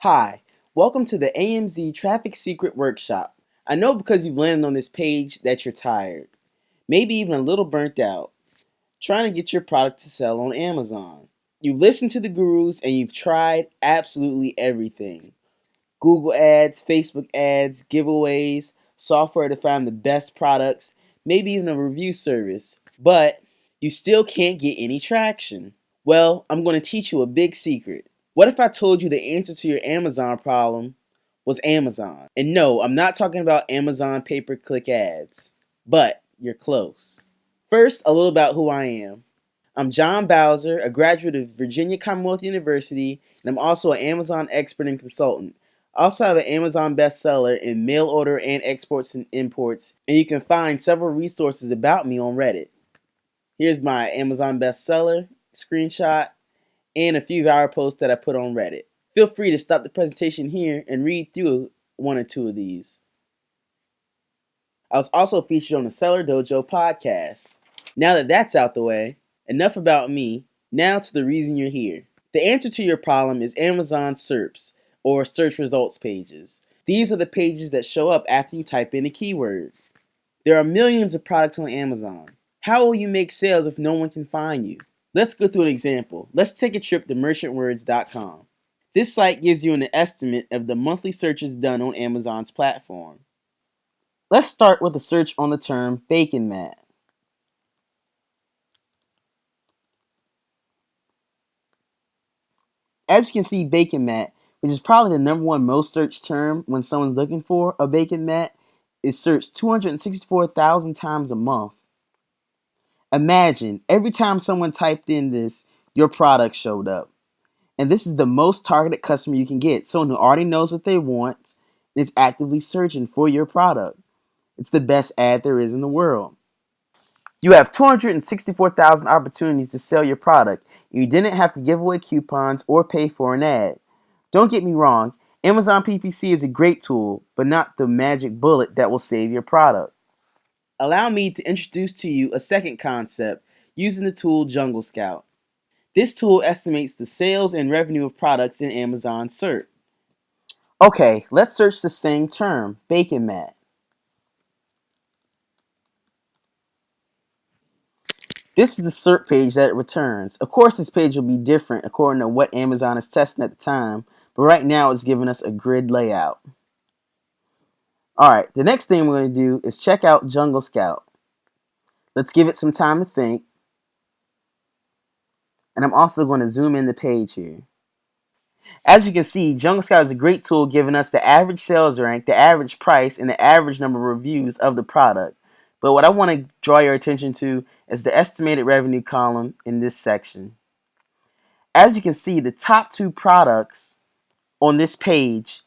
Hi, welcome to the AMZ Traffic Secret Workshop. I know because you've landed on this page that you're tired, maybe even a little burnt out, trying to get your product to sell on Amazon. You've listened to the gurus and you've tried absolutely everything: Google ads, Facebook ads, giveaways, software to find the best products, maybe even a review service, but you still can't get any traction. Well, I'm going to teach you a big secret. What if I told you the answer to your Amazon problem was Amazon? And no, I'm not talking about Amazon pay-per-click ads, but you're close. First, a little about who I am. I'm Jon Bowser, a graduate of Virginia Commonwealth University, and I'm also an Amazon expert and consultant. I also have an Amazon bestseller in mail order and exports and imports, and you can find several resources about me on Reddit. Here's my Amazon bestseller screenshot and a few viral posts that I put on Reddit. Feel free to stop the presentation here and read through one or two of these. I was also featured on the Seller Dojo podcast. Now that that's out the way, enough about me. Now to the reason you're here. The answer to your problem is Amazon SERPs, or search results pages. These are the pages that show up after you type in a keyword. There are millions of products on Amazon. How will you make sales if no one can find you? Let's go through an example. Let's take a trip to merchantwords.com. This site gives you an estimate of the monthly searches done on Amazon's platform. Let's start with a search on the term bacon mat. As you can see, bacon mat, which is probably the number one most searched term when someone's looking for a bacon mat, is searched 264,000 times a month. Imagine every time someone typed in this, your product showed up. And this is the most targeted customer you can get. Someone who already knows what they want and is actively searching for your product. It's the best ad there is in the world. You have 264,000 opportunities to sell your product. You didn't have to give away coupons or pay for an ad. Don't get me wrong, Amazon PPC is a great tool, but not the magic bullet that will save your product. Allow me to introduce to you a second concept using the tool Jungle Scout. This tool estimates the sales and revenue of products in Amazon SERP. Okay, let's search the same term, bacon mat. This is the SERP page that it returns. Of course, this page will be different according to what Amazon is testing at the time, but right now it's giving us a grid layout. Alright, the next thing we're going to do is check out Jungle Scout. Let's give it some time to think. And I'm also going to zoom in the page here. As you can see, Jungle Scout is a great tool giving us the average sales rank, the average price, and the average number of reviews of the product. But what I want to draw your attention to is the estimated revenue column in this section. As you can see, the top two products on this page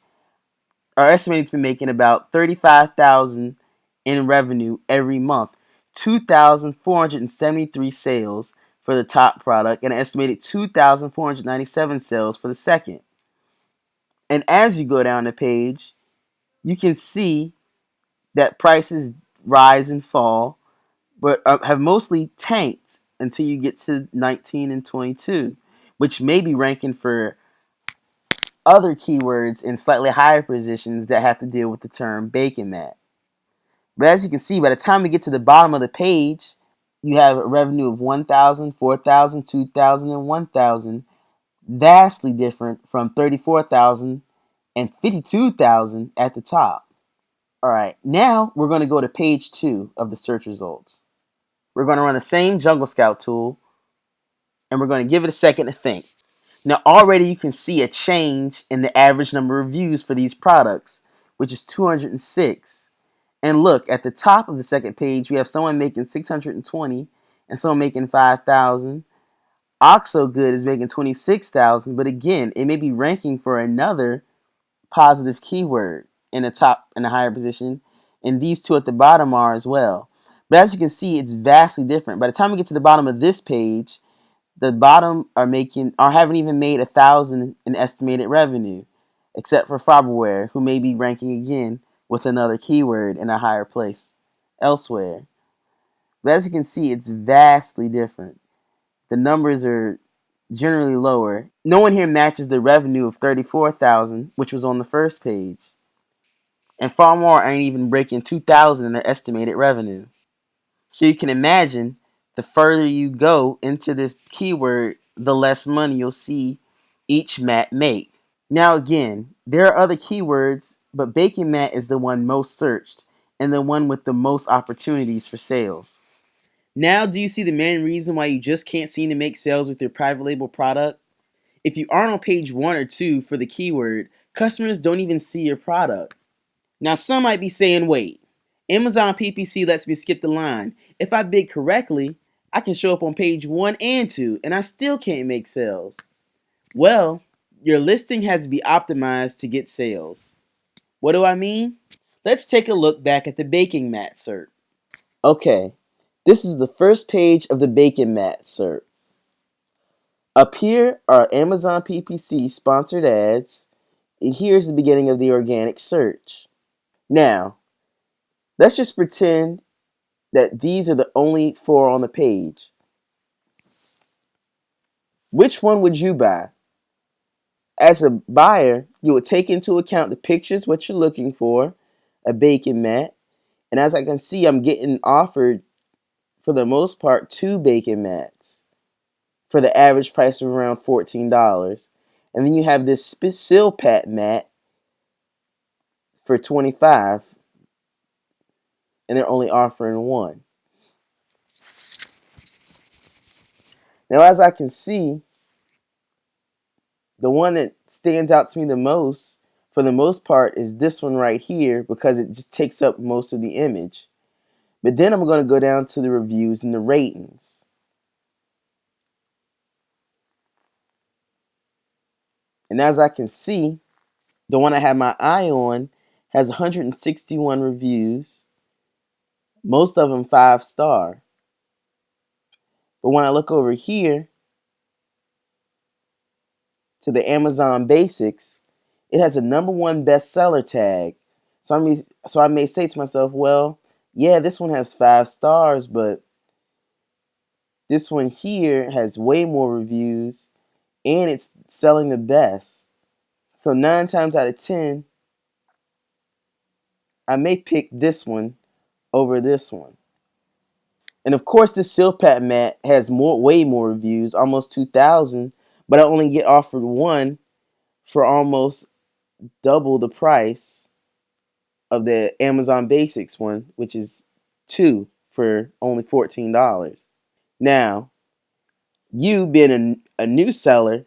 are estimated to be making about $35,000 in revenue every month. 2,473 sales for the top product and an estimated 2,497 sales for the second. And as you go down the page, you can see that prices rise and fall, but have mostly tanked until you get to 19 and 22, which may be ranking for other keywords in slightly higher positions that have to deal with the term bacon mat. But as you can see, by the time we get to the bottom of the page, you have a revenue of 1,000, 4,000, 2,000, and 1,000, vastly different from 34,000 and 52,000 at the top. Alright, now we're going to go to page 2 of the search results. We're going to run the same Jungle Scout tool, and we're going to give it a second to think. Now already you can see a change in the average number of views for these products, which is 206. And look, at the top of the second page, we have someone making 620 and someone making 5,000. Oxo Good is making 26,000, but again, it may be ranking for another positive keyword in the higher position, and these two at the bottom are as well. But as you can see, it's vastly different. By the time we get to the bottom of this page, the bottom haven't even made 1,000 in estimated revenue, except for Farberware, who may be ranking again with another keyword in a higher place elsewhere. But as you can see, it's vastly different. The numbers are generally lower. No one here matches the revenue of 34,000, which was on the first page. And far more aren't even breaking 2,000 in their estimated revenue. So you can imagine the further you go into this keyword, the less money you'll see each mat make. Now again, there are other keywords, but baking mat is the one most searched and the one with the most opportunities for sales. Now, do you see the main reason why you just can't seem to make sales with your private label product? If you aren't on page 1 or 2 for the keyword, customers don't even see your product. Now, some might be saying, wait, Amazon PPC lets me skip the line. If I bid correctly, I can show up on page 1 and 2 and I still can't make sales. Well, your listing has to be optimized to get sales. What do I mean? Let's take a look back at the baking mat SERP. Okay, this is the first page of the baking mat SERP. Up here are Amazon PPC sponsored ads, and here's the beginning of the organic search. Now, let's just pretend that these are the only 4 on the page. Which one would you buy? As a buyer, you would take into account the pictures, what you're looking for, a baking mat, and as I can see, I'm getting offered, for the most part, 2 baking mats for the average price of around $14. And then you have this Silpat mat for $25, and they're only offering 1. Now, as I can see, the one that stands out to me the most, for the most part, is this one right here because it just takes up most of the image. But then I'm going to go down to the reviews and the ratings. And as I can see, the one I have my eye on has 161 reviews, most of them 5-star. But when I look over here to the Amazon Basics, it has a #1 bestseller tag. So I may say to myself, well, yeah, this one has 5 stars, but this one here has way more reviews and it's selling the best. So 9 times out of 10, I may pick this one over this one. And of course, this Silpat mat has way more reviews, almost 2,000, but I only get offered 1 for almost double the price of the Amazon Basics one, which is 2 for only $14. Now, you being a new seller,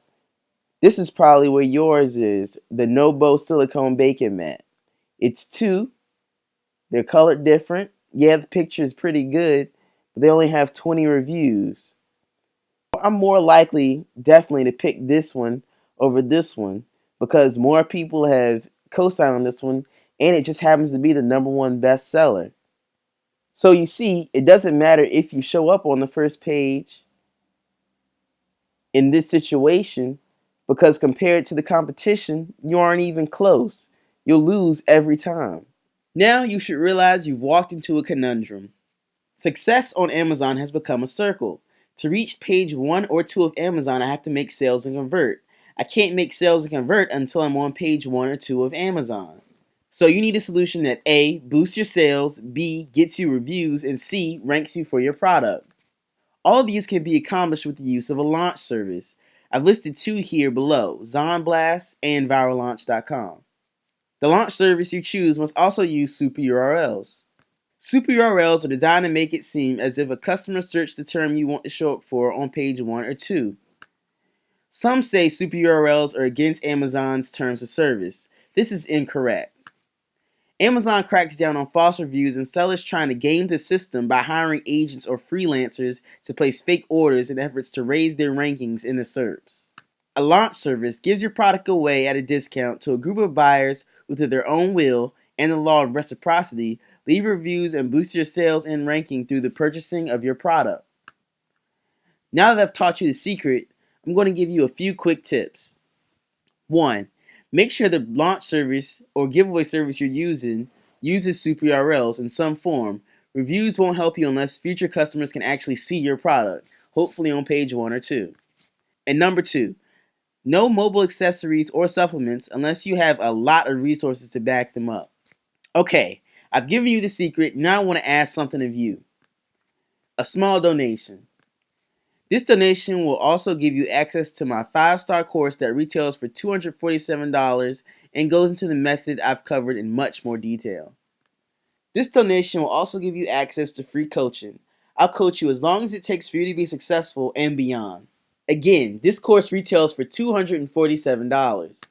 this is probably where yours is, the Nobo silicone baking mat. It's 2. They're colored different. Yeah, the picture is pretty good, but they only have 20 reviews. I'm more likely, definitely, to pick this one over this one because more people have co-signed on this one, and it just happens to be the #1 bestseller. So you see, it doesn't matter if you show up on the first page in this situation because compared to the competition, you aren't even close. You'll lose every time. Now you should realize you've walked into a conundrum. Success on Amazon has become a circle. To reach page 1 or 2 of Amazon, I have to make sales and convert. I can't make sales and convert until I'm on page 1 or 2 of Amazon. So you need a solution that A, boosts your sales, B, gets you reviews, and C, ranks you for your product. All of these can be accomplished with the use of a launch service. I've listed 2 here below, ZonBlast and ViralLaunch.com. The launch service you choose must also use super URLs. Super URLs are designed to make it seem as if a customer searched the term you want to show up for on page 1 or 2. Some say super URLs are against Amazon's terms of service. This is incorrect. Amazon cracks down on false reviews and sellers trying to game the system by hiring agents or freelancers to place fake orders in efforts to raise their rankings in the SERPs. A launch service gives your product away at a discount to a group of buyers who, through their own will and the law of reciprocity, leave reviews and boost your sales and ranking through the purchasing of your product. Now that I've taught you the secret, I'm going to give you a few quick tips. 1. Make sure the launch service or giveaway service you're using uses super URLs in some form. Reviews won't help you unless future customers can actually see your product, hopefully on page 1 or 2. And number 2, no mobile accessories or supplements unless you have a lot of resources to back them up. Okay, I've given you the secret. Now I want to ask something of you. A small donation. This donation will also give you access to my 5-star course that retails for $247 and goes into the method I've covered in much more detail. This donation will also give you access to free coaching. I'll coach you as long as it takes for you to be successful and beyond. Again, this course retails for $247,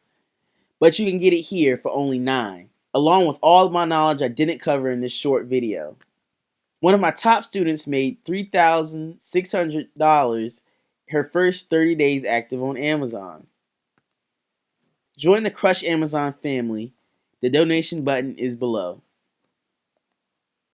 but you can get it here for only $9, along with all of my knowledge I didn't cover in this short video. One of my top students made $3,600 her first 30 days active on Amazon. Join the Crush Amazon family. The donation button is below.